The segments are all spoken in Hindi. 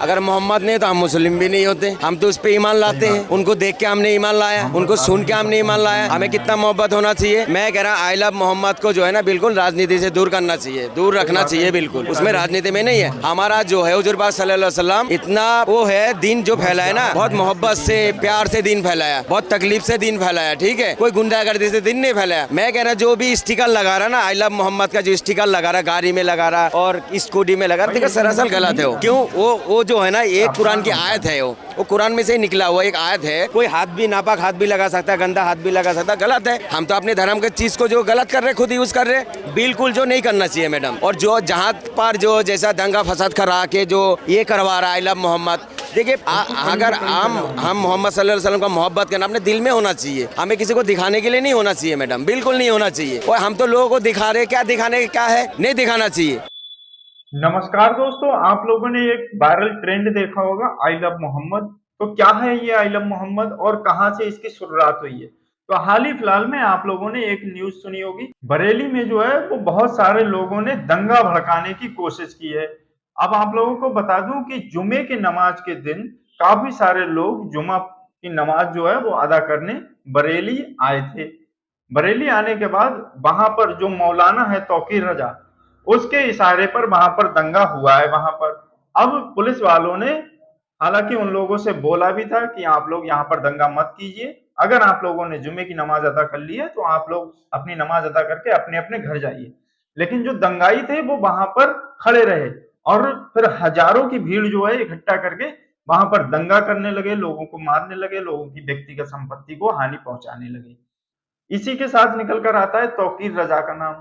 अगर मोहम्मद नहीं तो हम मुस्लिम भी नहीं होते। हम तो उस पे ईमान लाते हैं, उनको देख के हमने ईमान लाया, उनको सुन के हमने ईमान लाया। हमें कितना मोहब्बत होना चाहिए। मैं कह रहा आई लव मोहम्मद को जो है ना बिल्कुल राजनीति से दूर करना चाहिए, दूर रखना चाहिए बिल्कुल। उसमें राजनीति में नहीं है। हमारा जो है हुजूर पाक सल्लल्लाहु अलैहि वसल्लम इतना वो है, दीन जो फैलाया ना बहुत मोहब्बत से प्यार से दीन फैलाया, बहुत तकलीफ से दीन फैलाया। ठीक है, कोई गुंडागर्दी से दीन नहीं फैलाया। मैं कह रहा जो भी स्टिकर लगा रहा ना आई लव मोहम्मद का, जो स्टिकर लगा रहा गाड़ी में लगा रहा और स्कूटी में लगा रहा, देखो सरासर गलत है वो। क्यों? वो जो है ना एक कुरान की आयत है, वो कुरान में से ही निकला हुआ एक आयत है। कोई हाथ भी नापाक हाथ भी लगा सकता है, गंदा हाथ भी लगा सकता है, गलत है। हम तो अपने धर्म के चीज को जो गलत कर रहे खुद यूज कर रहे, बिल्कुल जो नहीं करना चाहिए मैडम। और जो जहाँ पर जो जैसा दंगा फसाद करा के जो ये करवा रहा है आई लव मोहम्मद, देखिए अगर हम मोहम्मद सल्लल्लाहु अलैहि वसल्लम का मोहब्बत करना अपने दिल में होना चाहिए, हमें किसी को दिखाने के लिए नहीं होना चाहिए मैडम, बिल्कुल नहीं होना चाहिए। और हम तो लोगों को दिखा रहे, क्या दिखाने क्या है, नहीं दिखाना चाहिए। नमस्कार दोस्तों, आप लोगों ने एक वायरल ट्रेंड देखा होगा आई लव मोहम्मद। तो क्या है ये आई लव मोहम्मद और कहां से इसकी शुरुआत हुई है? तो हाल ही फिलहाल में आप लोगों ने एक न्यूज सुनी होगी, बरेली में जो है वो बहुत सारे लोगों ने दंगा भड़काने की कोशिश की है। अब आप लोगों को बता दूं कि जुमे की नमाज के दिन काफी सारे लोग जुमा की नमाज जो है वो अदा करने बरेली आए थे। बरेली आने के बाद वहां पर जो मौलाना है तौकीर रजा, उसके इशारे पर वहां पर दंगा हुआ है वहां पर। अब पुलिस वालों ने हालांकि उन लोगों से बोला भी था कि आप लोग यहाँ पर दंगा मत कीजिए, अगर आप लोगों ने जुमे की नमाज अदा कर ली है तो आप लोग अपनी नमाज अदा करके अपने अपने घर जाइए। लेकिन जो दंगाई थे वो वहां पर खड़े रहे और फिर हजारों की भीड़ जो है इकट्ठा करके वहां पर दंगा करने लगे, लोगों को मारने लगे, लोगों की व्यक्तिगत संपत्ति को हानि पहुंचाने लगे। इसी के साथ निकल कर आता है तौकीर रजा का नाम।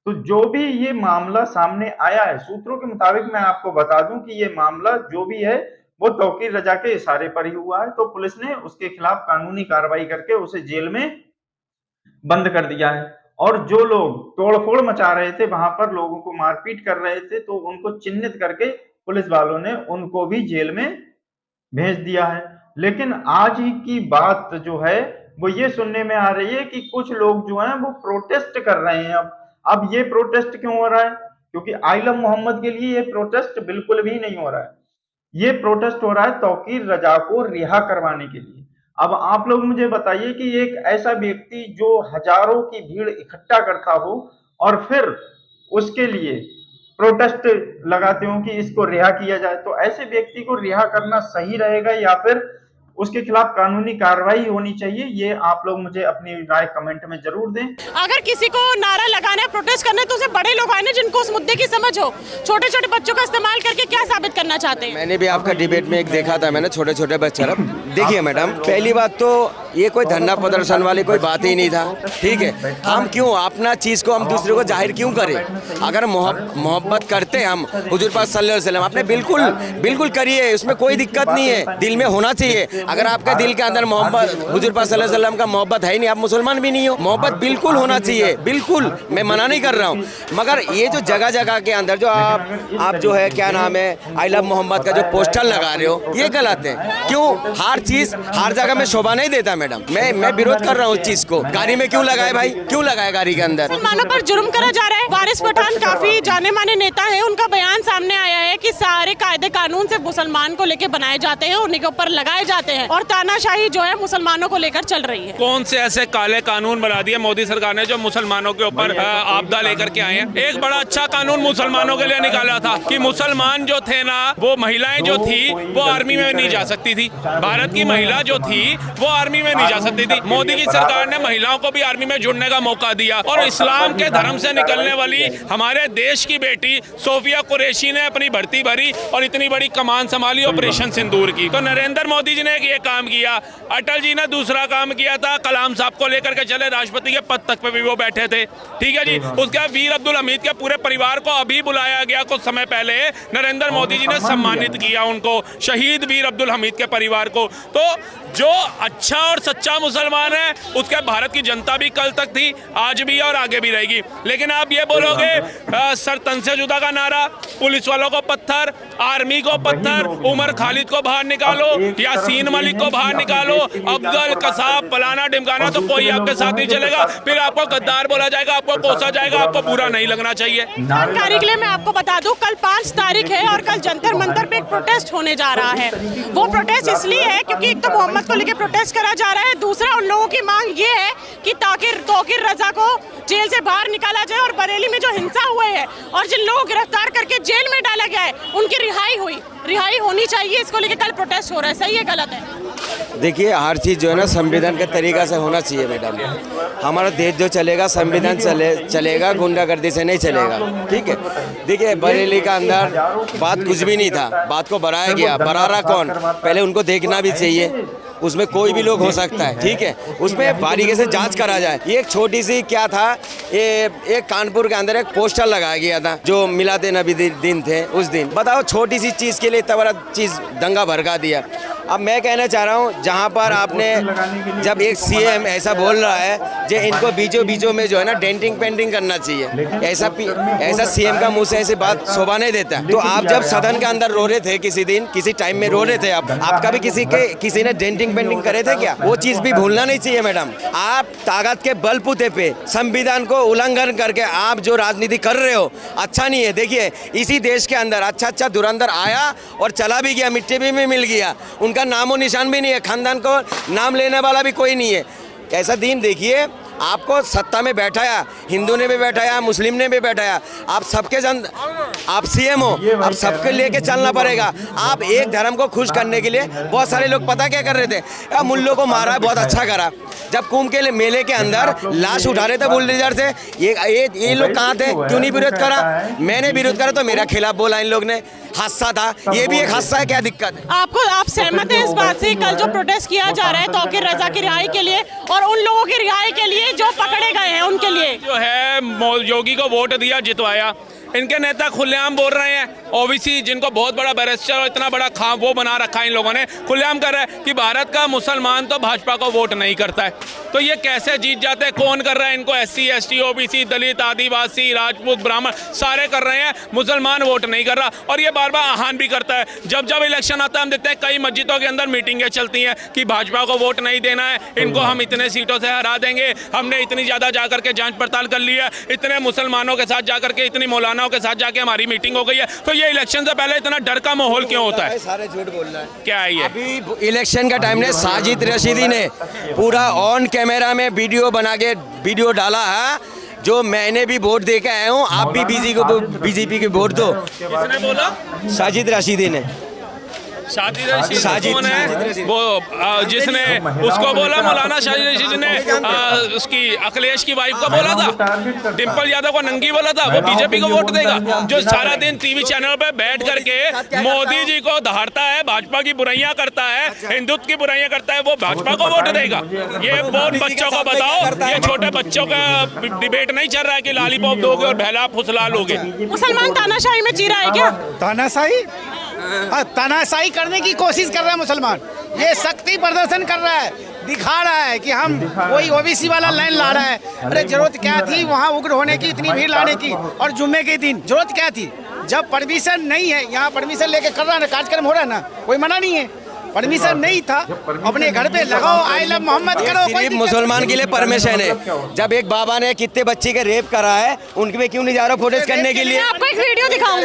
तो जो भी ये मामला सामने आया है, सूत्रों के मुताबिक मैं आपको बता दूं कि ये मामला जो भी है वो तौकीर रजा के इशारे पर ही हुआ है। तो पुलिस ने उसके खिलाफ कानूनी कार्रवाई करके उसे जेल में बंद कर दिया है। और जो लोग तोड़फोड़ मचा रहे थे, वहां पर लोगों को मारपीट कर रहे थे, तो उनको चिन्हित करके पुलिस वालों ने उनको भी जेल में भेज दिया है। लेकिन आज ही की बात जो है वो ये सुनने में आ रही है कि कुछ लोग जो हैं वो प्रोटेस्ट कर रहे हैं। अब ये प्रोटेस्ट क्यों हो रहा है? क्योंकि आई लव मोहम्मद के लिए ये प्रोटेस्ट बिल्कुल भी नहीं हो रहा है। ये प्रोटेस्ट हो रहा है तौकीर रजा को रिहा करवाने के लिए। अब आप लोग मुझे बताइए कि एक ऐसा व्यक्ति जो हजारों की भीड़ इकट्ठा करता हो और फिर उसके लिए प्रोटेस्ट लगाते हो कि इसको रिहा किया जाए, तो ऐसे व्यक्ति को रिहा करना सही रहेगा या फिर उसके खिलाफ कानूनी कार्रवाई होनी चाहिए? ये आप लोग मुझे अपनी राय कमेंट में जरूर दें। अगर किसी को नारा लगाना है, प्रोटेस्ट करना है, तो उसे बड़े लोग आए ना जिनको उस मुद्दे की समझ हो। छोटे छोटे बच्चों का इस्तेमाल करके क्या साबित करना चाहते हैं? मैंने भी आपका डिबेट में एक देखा था, मैंने छोटे छोटे बच्चे। देखिए मैडम, पहली बात तो ये कोई धरना प्रदर्शन वाली कोई बात ही नहीं था। ठीक है, हम क्यों अपना चीज को हम दूसरे को जाहिर क्यों करें? अगर मोहब्बत करते हम हुजूर पाक सल्लल्लाहु अलैहि वसल्लम, आपने बिल्कुल करिए, उसमें कोई दिक्कत नहीं है, दिल में होना चाहिए। अगर आपका दिल के अंदर मोहब्बत हुजूर पाक सल्लल्लाहु अलैहि वसल्लम का मोहब्बत है ही नहीं, आप मुसलमान भी नहीं हो। मोहब्बत बिल्कुल होना चाहिए, बिल्कुल, मैं मना नहीं कर रहा हूँ। मगर ये जो जगह जगह के अंदर जो आप जो है क्या नाम है आई लव मोहम्मद का जो पोस्टर लगा रहे हो, ये गलत है। क्यों? हर चीज हर जगह में शोभा नहीं देता मैडम। मैं विरोध कर रहा हूँ उस चीज को। गाड़ी में क्यों लगाए भाई, क्यों लगाए गाड़ी के अंदर? मुसलमानों पर जुर्म करा जा रहा है। वारिस पठान काफी जाने माने नेता है, उनका बयान सामने आया है कि सारे कायदे कानून सिर्फ मुसलमान को लेकर बनाए जाते हैं, उन्हीं के ऊपर लगाए जाते हैं और तानाशाही जो है मुसलमानों को लेकर चल रही है। कौन से ऐसे काले कानून बना दिए मोदी सरकार ने जो मुसलमानों के ऊपर आपदा लेकर के आए हैं? एक बड़ा अच्छा कानून मुसलमानों के लिए निकाला था कि मुसलमान जो थे ना, वो महिलाएं जो थी वो आर्मी में नहीं जा सकती थी। भारत की महिला जो थी वो आर्मी में नहीं जा सकती थी। मोदी की सरकार ने महिलाओं को भी आर्मी में जुड़ने का मौका दिया। और इस्लाम के धर्म से निकलने वाली हमारे देश की बेटी सोफिया कुरैशी ने अपनी भर्ती भरी और इतनी बड़ी कमान संभाली ऑपरेशन सिंदूर की। तो नरेंद्र मोदी जी ने ये काम किया। अटल जी ने दूसरा काम किया था, कलाम साहब को लेकर के चले, राष्ट्रपति के पद तक पे भी वो बैठे थे। ठीक है जी। उसके बाद वीर अब्दुल हमीद के पूरे परिवार को अभी बुलाया गया कुछ समय पहले, नरेंद्र मोदी जी ने सम्मानित किया उनको, शहीद वीर अब्दुल हमीद के परिवार को। तो जो अच्छा और और सच्चा मुसलमान है उसके भारत की जनता भी कल तक थी, आज भी और आगे भी रहेगी। लेकिन आप ये बोलोगे सर तन से जुदा का नारा, पुलिस वालों को पत्थर, आर्मी को पत्थर, उमर खालिद को बाहर निकालो, यासीन मलिक को बाहर निकालो, अफजल कसाब फलाना ढिमकाना, तो कोई आपके साथ नहीं चलेगा। फिर आपको गद्दार बोला जाएगा, आपको कोसा जाएगा, आपको बुरा नहीं लगना चाहिए। जानकारी के लिए मैं आपको बता दूं, कल 5 तारीख है और कल जंतर मंतर पे एक प्रोटेस्ट होने जा रहा है। वो प्रोटेस्ट इसलिए है क्योंकि एक तो मोहम्मद को लेकर प्रोटेस्ट करा जा रहा है, दूसरा उन लोगों की मांग ये है कि तौकीर रजा को जेल से बाहर निकाला जाए और बरेली में जो हिंसा हुए है और जिन लोगों को गिरफ्तार करके जेल में डाला गया है उनकी रिहाई होनी चाहिए। इसको लेकर कल प्रोटेस्ट हो रहा है। सही है गलत है? देखिए, हर चीज़ जो है ना संविधान के तरीका से होना चाहिए मैडम। हमारा देश जो चलेगा संविधान चलेगा, गुंडागर्दी से नहीं चलेगा। ठीक है, देखिए बरेली का अंदर बात कुछ भी नहीं था, बात को बढ़ाया गया। बढ़ा रहा कौन? पहले उनको देखना भी चाहिए, उसमें कोई भी लोग हो सकता है। ठीक है, उसमें बारीकी से जांच करा जाए। ये एक छोटी सी क्या था, ये एक कानपुर के अंदर एक पोस्टर लगाया गया था जो मिलाद नबी दिन थे उस दिन। बताओ, छोटी सी चीज़ के लिए इतना बड़ा चीज़ दंगा भड़का दिया। अब मैं कहना चाह रहा हूँ, जहाँ पर आपने जब एक सीएम ऐसा बोल रहा है जो इनको बीचों में जो है ना डेंटिंग पेंटिंग करना चाहिए, ऐसा सीएम का मुंह से ऐसी बात शोभा नहीं देता। तो आप जब सदन के अंदर रो रहे थे किसी टाइम में रो रहे थे, आपका भी किसी ने डेंटिंग पेंटिंग करे थे क्या? वो चीज़ भी भूलना नहीं चाहिए मैडम। आप ताकत के बलबूते पे संविधान को उल्लंघन करके आप जो राजनीति कर रहे हो, अच्छा नहीं है। देखिए, इसी देश के अंदर अच्छा धुरंधर आया और चला भी गया, मिट्टी भी मिल गया, उनका नामो निशान भी नहीं है, खानदान को नाम लेने वाला भी कोई नहीं है। ऐसा दिन देखिए, आपको सत्ता में बैठाया, हिंदू ने भी बैठाया, मुस्लिम ने भी बैठाया, आप सीएम हो, आप सबके लेके चलना पड़ेगा। आप एक धर्म को खुश करने के लिए बहुत सारे लोग पता क्या कर रहे थे, मुल्लों को मारा, बहुत अच्छा करा। जब कुंभ के मेले के अंदर लाश उठा रहे थे बुलडोजर से, ये लोग कहाँ थे? क्यों नहीं विरोध करा? मैंने विरोध करा तो मेरा खिलाफ बोला इन लोग ने। हादसा था, ये भी एक हादसा है, क्या दिक्कत है? आप सहमत हैं इस बात से? कल जो प्रोटेस्ट किया जा रहा है तौकीर रजा की रिहाई के लिए और उन लोगों की रिहाई के लिए जो पकड़े गए हैं उनके लिए, जो है योगी को वोट दिया, जितवाया, इनके नेता खुलेआम बोल रहे हैं, ओबीसी जिनको बहुत बड़ा बैरिस्टर और इतना बड़ा खां वो बना रखा है इन लोगों ने, खुलेआम कर रहे हैं कि भारत का मुसलमान तो भाजपा को वोट नहीं करता है। तो ये कैसे जीत जाते हैं? कौन कर रहा है इनको? SC ST OBC दलित आदिवासी राजपूत ब्राह्मण सारे कर रहे हैं, मुसलमान वोट नहीं कर रहा। और ये बार बार आह्वान भी करता है, जब इलेक्शन आता है हम देखते हैं कई मस्जिदों के अंदर मीटिंगें चलती हैं कि भाजपा को वोट नहीं देना है, इनको हम इतने सीटों से हरा देंगे, हमने इतनी ज़्यादा जाकर के जाँच पड़ताल कर ली है, इतने मुसलमानों के साथ जाकर के, इतनी मौलानाओं के साथ जाके हमारी मीटिंग हो गई है। तो ये इलेक्शन से पहले इतना डर का माहौल क्यों होता है? सारे झूठ बोल रहे हैं। क्या है ये? अभी इलेक्शन का टाइम ने साजिद रशीदी ने पूरा ऑन कैमरा में वीडियो बना के वीडियो डाला है, जो मैंने भी वोट दे के आया हूँ, आप भी बीजेपी की वोट दो। किसने बोला? साजिद रशीदी ने। साजिद कौन है? वो जिसने उसको बोला, मौलाना साजिद रशीदी ने उसकी अखिलेश की वाइफ को बोला था, डिम्पल यादव को नंगी बोला था, वो बीजेपी को वोट देगा। जो सारा दिन टीवी चैनल पे बैठ करके मोदी जी को दहाड़ता है, भाजपा की बुराइयां करता है, हिंदुत्व की बुराइयां करता है, वो भाजपा को वोट देगा? ये बहुत बच्चों को बताओ, ये छोटे बच्चों का डिबेट नहीं चल रहा है कि लालीपॉप दोगे और बहला फुसला लोगे। मुसलमान तानाशाही में जी रहा है क्या? तानाशाही करने की कोशिश कर रहा है मुसलमान, ये शक्ति प्रदर्शन कर रहा है, दिखा रहा है कि हम वही ओबीसी वाला लाइन ला रहा है। अरे जरूरत क्या थी वहाँ उग्र होने की, इतनी भीड़ लाने की? और जुम्मे के दिन जरूरत क्या थी? जब परमिशन नहीं है, यहाँ परमिशन लेके कर रहा है ना, कार्यक्रम हो रहा है ना, कोई मना नहीं है। परमिशन नहीं था, अपने घर पे लगाओ, आई लव मोहम्मद करो। सिर्फ मुसलमान के लिए परमिशन है। जब एक बाबा ने कितने बच्चे के रेप करा है, उनके में क्यों नहीं जा रहा फोटोज करने के लिए? आपको एक वीडियो दिखाऊं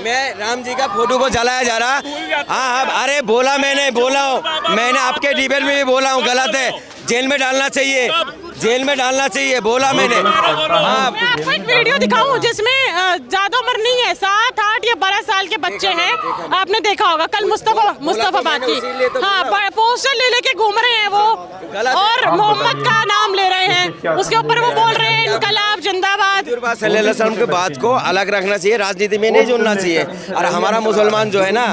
मैं राम जी का फोटो को जलाया जा रहा। हाँ, अरे बोला मैंने आपके डिबेट में भी बोला हूँ, गलत है, जेल में डालना चाहिए, जेल में डालना चाहिए, बोला मैंने। हाँ, मैं आपको एक वीडियो दिखाऊं जिसमें ज्यादा उम्र नहीं है, 7, 8 या 12 साल के बच्चे हैं। आपने देखा होगा कल मुस्तफाबाद की, हाँ, पोस्टर ले लेके घूम रहे हैं वो, और मोहम्मद का नाम ले रहे हैं, उसके ऊपर वो बोल रहे हैं इनकलाब जिंदाबाद। सल्लल्लाहु अलैहि वसल्लम के बात को अलग रखना चाहिए, राजनीति में नहीं जुड़ना चाहिए। और हमारा मुसलमान जो है ना,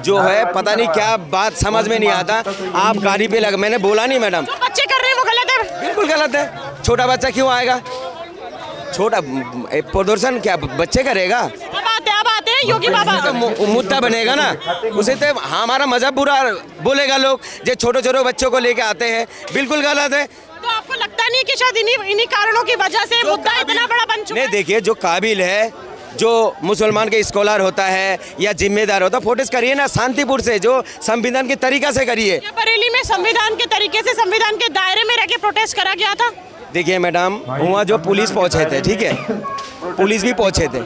जो है पता नहीं क्या बात समझ में नहीं आता, आप गाड़ी पे लग, मैंने बोला नहीं मैडम, बच्चे कर रहे हैं वो गलत है, बिल्कुल गलत है। छोटा बच्चा क्यों आएगा? छोटा प्रदर्शन क्या बच्चे करेगा? अब आते नहीं योगी बाबा। तो मुद्दा बनेगा ना, उसे तो हमारा मजहब बुरा बोलेगा लोग, जो छोटे छोटे बच्चों को लेके आते हैं, बिल्कुल गलत है। तो आपको लगता नहीं कि शायद इन्हीं कारणों की वजह से मुद्दा इतना बड़ा बन चुका है? नहीं, देखिए जो काबिल है, जो मुसलमान के स्कॉलर होता है या जिम्मेदार होता है, प्रोटेस्ट करिए ना शांतिपुर से, जो संविधान के तरीका से करिए। बरेली में संविधान के तरीके से, संविधान के दायरे में रह के प्रोटेस्ट करा गया था। देखिए मैडम, वहाँ जो पुलिस पहुँचे थे, ठीक है, पुलिस भी पहुँचे थे,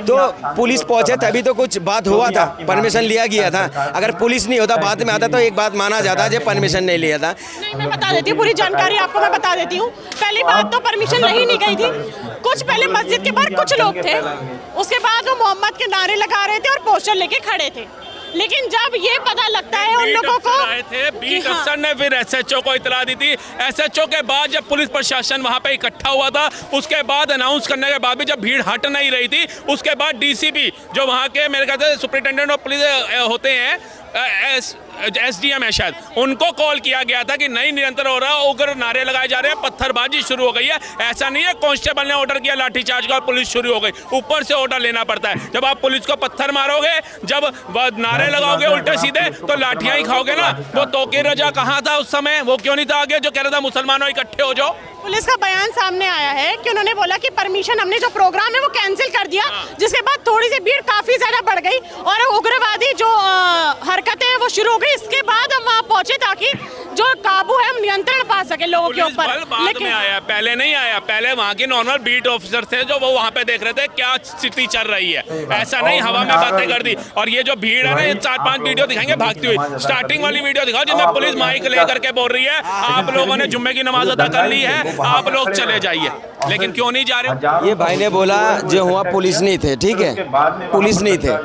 तो पुलिस पहुँचे तभी तो कुछ बात हुआ था, परमिशन लिया गया था। अगर पुलिस नहीं होता, बाद में आता, तो एक बात माना जाता है, परमिशन नहीं लिया था। नहीं, मैं बता देती हूँ पूरी जानकारी आपको, मैं बता देती हूँ। पहली बात तो परमिशन नहीं गई थी। कुछ पहले मस्जिद के बाहर कुछ लोग थे, उसके बाद वो मोहम्मद के नारे लगा रहे थे और पोस्टर लेके खड़े थे। लेकिन जब ये पता लगता है उन लोगों को, आए थे बीट अफसर ने फिर एसएचओ को इतला दी थी। एसएचओ के बाद जब पुलिस प्रशासन वहां पे इकट्ठा हुआ था, उसके बाद अनाउंस करने के बाद भी जब भीड़ हट नहीं रही थी, उसके बाद डीसीपी जो वहां के मेरे ख्याल से सुपरिटेंडेंट ऑफ पुलिस होते हैं, एसडीएम है शायद, उनको कॉल किया गया था कि नहीं निरंतर हो रहा, उग्र नारे लगाए जा रहे हैं, पत्थरबाजी शुरू हो गई है। ऐसा नहीं है कांस्टेबल ने ऑर्डर किया लाठीचार्ज का और पुलिस शुरू हो गई, ऊपर से ऑर्डर लेना पड़ता है। जब आप पुलिस को पत्थर मारोगे, जब नारे लगाओगे उल्टे सीधे, तो लाठियां ही खाओगे ना। वो तोकीर रजा कहाँ था उस समय? वो क्यों नहीं था आगे, जो कह रहा था मुसलमानों इकट्ठे हो जाओ? पुलिस का बयान सामने आया है कि उन्होंने बोला कि परमिशन, हमने जो प्रोग्राम है वो कैंसिल कर दिया, जिसके बाद थोड़ी सी भीड़ काफी ज्यादा बढ़ गई और उग्रवादी जो हरकतें हैं वो शुरू हो गई। इसके बाद हम वहाँ पहुंचे ताकि जो काबू है हम नियंत्रण पा सके लोगों के ऊपर। बाद में आया, पहले नहीं आया। पहले वहाँ के नॉर्मल बीट ऑफिसर थे जो वो वहाँ पे देख रहे थे क्या स्थिति चल रही है। ऐसा नहीं हवा में बातें कर दी। और ये जो भीड़ है ना, ये 4-5 वीडियो दिखाएंगे भागती हुई। स्टार्टिंग वाली वीडियो दिखाओ जिसमें पुलिस माइक लेकर के बोल रही है आप लोगों ने जुम्मे की नमाज अदा कर ली है, आप लोग चले जाइए। लेकिन क्यों नहीं जा रहे? ये भाई ने बोला जो हुआ पुलिस नहीं थे, ठीक है, पुलिस नहीं थे,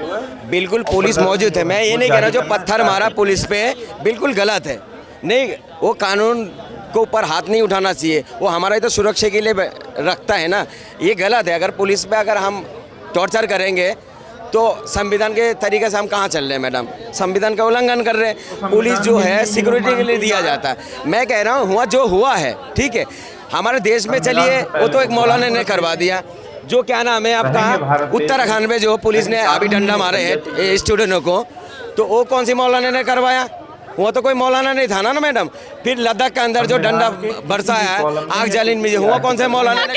बिल्कुल पुलिस मौजूद है। मैं ये नहीं कह रहा जो पत्थर मारा पुलिस पे बिल्कुल गलत है, नहीं, वो कानून को ऊपर हाथ नहीं उठाना चाहिए, वो हमारा तो सुरक्षा के लिए रखता है ना, ये गलत है। अगर पुलिस पे अगर हम टॉर्चर करेंगे तो संविधान के तरीके से हम कहाँ चल रहे हैं मैडम? संविधान का उल्लंघन कर रहे हैं। पुलिस जो है सिक्योरिटी के लिए दिया जाता है। मैं कह रहा हूँ हुआ जो हुआ है, ठीक है, हमारे देश में चलिए, वो तो एक मौलाना ने करवा दिया। जो क्या नाम है आपका, उत्तराखंड में जो पुलिस ने अभी डंडा मारे हैं स्टूडेंटों को, तो वो कौन सी मौलाना ने करवाया? वो तो कोई मौलाना नहीं था ना मैडम। फिर लद्दाख के अंदर जो डंडा बरसाया है आग जालिन में, हुआ कौन से मौलाना ने?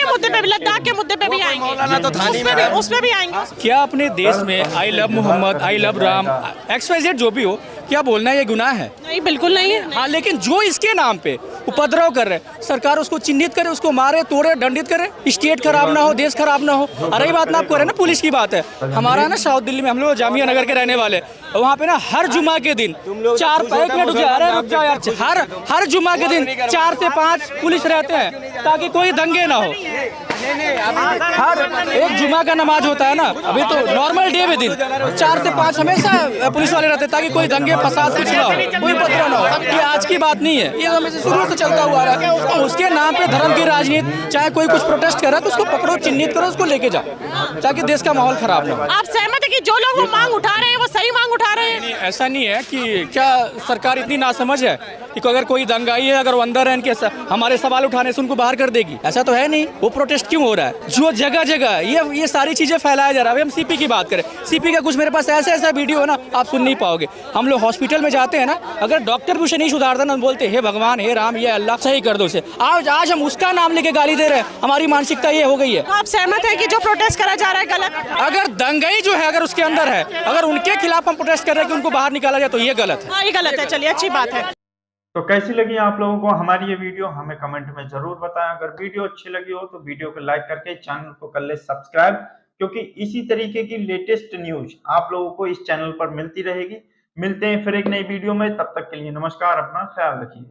लद्दाख के मुद्दे पे भी आएंगे, मौलाना तो था नहीं, उसमें भी आएंगे। क्या अपने देश में I love Mohammad, I love Ram, XYZ जो भी हो, क्या बोलना ये गुनाह है? नहीं, बिल्कुल नहीं है। हाँ, लेकिन जो इसके नाम पे उपद्रव कर रहे, सरकार उसको चिन्हित करे, उसको मारे, तोड़े, दंडित करे, स्टेट खराब ना हो, देश खराब ना हो। अरे बात ना आप कह रहे ना, पुलिस की बात है। हमारा ना साउथ दिल्ली में, हम लोग जामिया नगर के रहने वाले, वहाँ पे ना हर जुमा के दिन 1 मिनट रुक जाओ यार, हर जुमा के दिन 4 से 5 पुलिस रहते हैं ताकि कोई दंगे ना हो। हर एक जुमा का नमाज होता है ना, अभी तो नॉर्मल डे में दिन 4 से 5 हमेशा पुलिस वाले रहते हैं ताकि कोई दंगे फसाद कुछ ना हो, कोई उपद्रव ना हो। ये आज की बात नहीं है, ये हमेशा शुरू से चलता हुआ रहा है। तो उसके नाम पे धर्म की राजनीति, चाहे कोई कुछ प्रोटेस्ट कर रहा है तो उसको पकड़ो, चिन्हित करो, उसको लेके जाओ ताकि देश का माहौल खराब ना हो। आप सहमत है कि जो लोग वो मांग उठा रहे हैं वो सही मांग उठा रहे हैं? नहीं, ऐसा नहीं है कि क्या सरकार इतनी नासमझ है कि अगर कोई दंगाई है, अगर वो अंदर है, हमारे सवाल उठाने से उनको बाहर कर देगी? ऐसा तो है नहीं। वो प्रोटेस्ट क्यों हो रहा है? जो जगह जगह ये सारी चीजें फैलाया जा रहा है। हम सीपी की बात करें, सीपी का कुछ मेरे पास ऐसा वीडियो है ना, आप सुन नहीं पाओगे। हम लोग हॉस्पिटल में जाते हैं ना, अगर डॉक्टर भी उसे नहीं सुधारता ना, बोलते हे भगवान, हे राम, ये अल्लाह सही कर दो उसे। आज हम उसका नाम लेके गाली दे रहे हैं। हमारी मानसिकता ये हो गई है। तो आप सहमत है कि जो प्रोटेस्ट करा जा रहा है गलत? अगर दंगाई जो है, अगर उसके अंदर है, अगर उनके खिलाफ हम प्रोटेस्ट कर रहे हैं कि उनको बाहर निकाला जाए, तो ये गलत है। हाँ, ये गलत है। चलिए, अच्छी बात है। तो कैसी लगी आप लोगों को हमारी ये वीडियो, हमें कमेंट में जरूर बताएं। अगर वीडियो अच्छी लगी हो तो वीडियो को लाइक करके चैनल को कर ले सब्सक्राइब, क्योंकि इसी तरीके की लेटेस्ट न्यूज आप लोगों को इस चैनल पर मिलती रहेगी। मिलते हैं फिर एक नई वीडियो में, तब तक के लिए नमस्कार, अपना ख्याल रखिए।